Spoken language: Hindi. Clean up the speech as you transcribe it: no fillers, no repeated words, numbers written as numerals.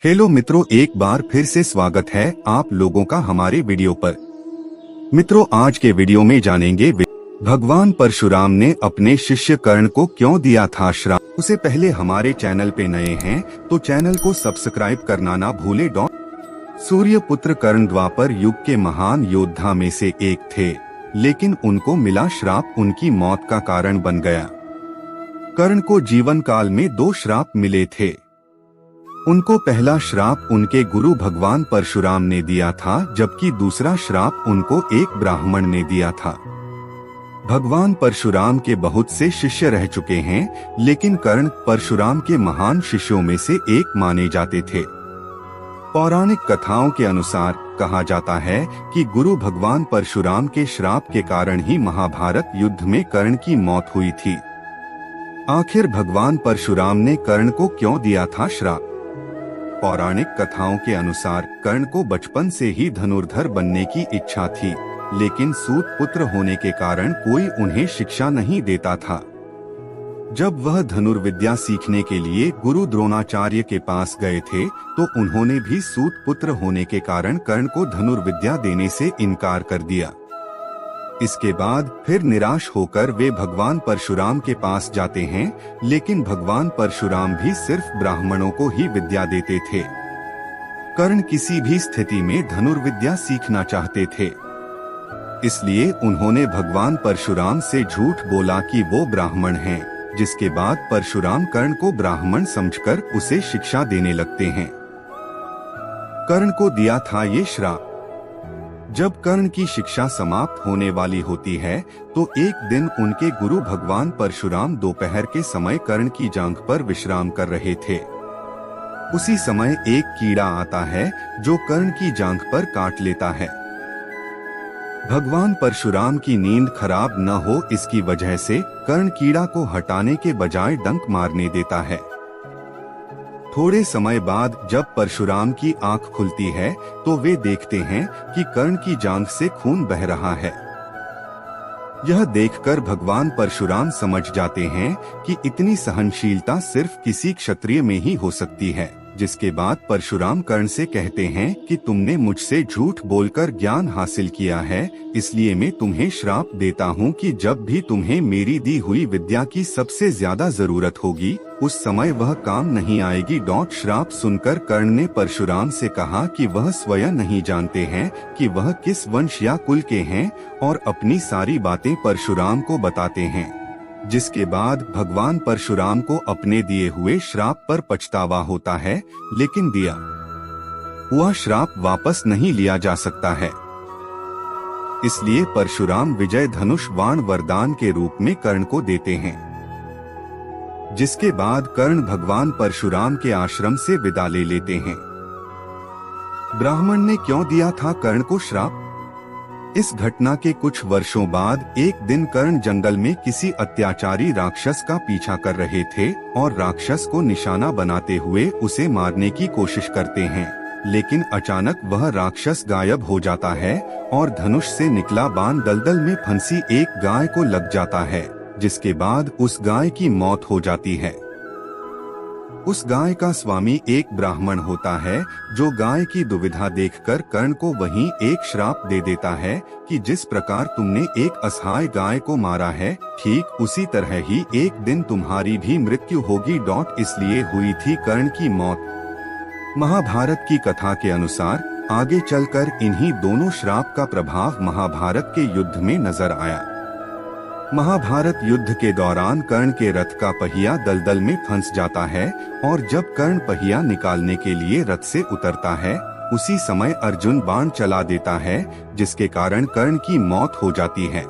हेलो मित्रों, एक बार फिर से स्वागत है आप लोगों का हमारे वीडियो पर। मित्रों, आज के वीडियो में जानेंगे भगवान परशुराम ने अपने शिष्य कर्ण को क्यों दिया था श्राप। उससे पहले हमारे चैनल पे नए हैं तो चैनल को सब्सक्राइब करना ना भूले। सूर्यपुत्र कर्ण द्वापर युग के महान योद्धा में से एक थे, लेकिन उनको मिला श्राप उनकी मौत का कारण बन गया। कर्ण को जीवन काल में 2 श्राप मिले थे। उनको पहला श्राप उनके गुरु भगवान परशुराम ने दिया था, जबकि दूसरा श्राप उनको एक ब्राह्मण ने दिया था। भगवान परशुराम के बहुत से शिष्य रह चुके हैं, लेकिन कर्ण परशुराम के महान शिष्यों में से एक माने जाते थे। पौराणिक कथाओं के अनुसार कहा जाता है कि गुरु भगवान परशुराम के श्राप के कारण ही महाभारत युद्ध में कर्ण की मौत हुई थी। आखिर भगवान परशुराम ने कर्ण को क्यों दिया था श्राप? पौराणिक कथाओं के अनुसार कर्ण को बचपन से ही धनुर्धर बनने की इच्छा थी, लेकिन सूत पुत्र होने के कारण कोई उन्हें शिक्षा नहीं देता था। जब वह धनुर्विद्या सीखने के लिए गुरु द्रोणाचार्य के पास गए थे, तो उन्होंने भी सूत पुत्र होने के कारण कर्ण को धनुर्विद्या देने से इनकार कर दिया। इसके बाद फिर निराश होकर वे भगवान परशुराम के पास जाते हैं, लेकिन भगवान परशुराम भी सिर्फ ब्राह्मणों को ही विद्या देते थे। कर्ण किसी भी स्थिति में धनुर्विद्या सीखना चाहते थे, इसलिए उन्होंने भगवान परशुराम से झूठ बोला कि वो ब्राह्मण हैं, जिसके बाद परशुराम कर्ण को ब्राह्मण समझकर उसे शिक्षा देने लगते हैं। कर्ण को दिया था ये श्राप। जब कर्ण की शिक्षा समाप्त होने वाली होती है, तो एक दिन उनके गुरु भगवान परशुराम दोपहर के समय कर्ण की जांघ पर विश्राम कर रहे थे। उसी समय एक कीड़ा आता है जो कर्ण की जांघ पर काट लेता है। भगवान परशुराम की नींद खराब न हो, इसकी वजह से कर्ण कीड़ा को हटाने के बजाय डंक मारने देता है। थोड़े समय बाद जब परशुराम की आंख खुलती है, तो वे देखते हैं कि कर्ण की जांघ से खून बह रहा है। यह देखकर भगवान परशुराम समझ जाते हैं कि इतनी सहनशीलता सिर्फ किसी क्षत्रिय में ही हो सकती है। जिसके बाद परशुराम कर्ण से कहते हैं कि तुमने मुझसे झूठ बोलकर ज्ञान हासिल किया है, इसलिए मैं तुम्हें श्राप देता हूँ कि जब भी तुम्हें मेरी दी हुई विद्या की सबसे ज्यादा जरूरत होगी, उस समय वह काम नहीं आएगी। श्राप सुनकर कर्ण ने परशुराम से कहा कि वह स्वयं नहीं जानते हैं कि वह किस वंश या कुल के हैं, और अपनी सारी बातें परशुराम को बताते हैं। जिसके बाद भगवान परशुराम को अपने दिए हुए श्राप पर पछतावा होता है, लेकिन दिया हुआ श्राप वापस नहीं लिया जा सकता है। इसलिए परशुराम विजय धनुष बाण वरदान के रूप में कर्ण को देते हैं। जिसके बाद कर्ण भगवान परशुराम के आश्रम से विदा ले लेते हैं। ब्राह्मण ने क्यों दिया था कर्ण को श्राप? इस घटना के कुछ वर्षों बाद एक दिन कर्ण जंगल में किसी अत्याचारी राक्षस का पीछा कर रहे थे और राक्षस को निशाना बनाते हुए उसे मारने की कोशिश करते हैं, लेकिन अचानक वह राक्षस गायब हो जाता है और धनुष से निकला बाण दलदल में फंसी एक गाय को लग जाता है, जिसके बाद उस गाय की मौत हो जाती है। उस गाय का स्वामी एक ब्राह्मण होता है, जो गाय की दुविधा देखकर कर्ण को वहीं एक श्राप दे देता है कि जिस प्रकार तुमने एक असहाय गाय को मारा है, ठीक उसी तरह ही एक दिन तुम्हारी भी मृत्यु होगी। इसलिए हुई थी कर्ण की मौत। महाभारत की कथा के अनुसार आगे चलकर इन्हीं दोनों श्राप का प्रभाव महाभारत के युद्ध में नजर आया। महाभारत युद्ध के दौरान कर्ण के रथ का पहिया दलदल में फंस जाता है, और जब कर्ण पहिया निकालने के लिए रथ से उतरता है, उसी समय अर्जुन बाण चला देता है, जिसके कारण कर्ण की मौत हो जाती है।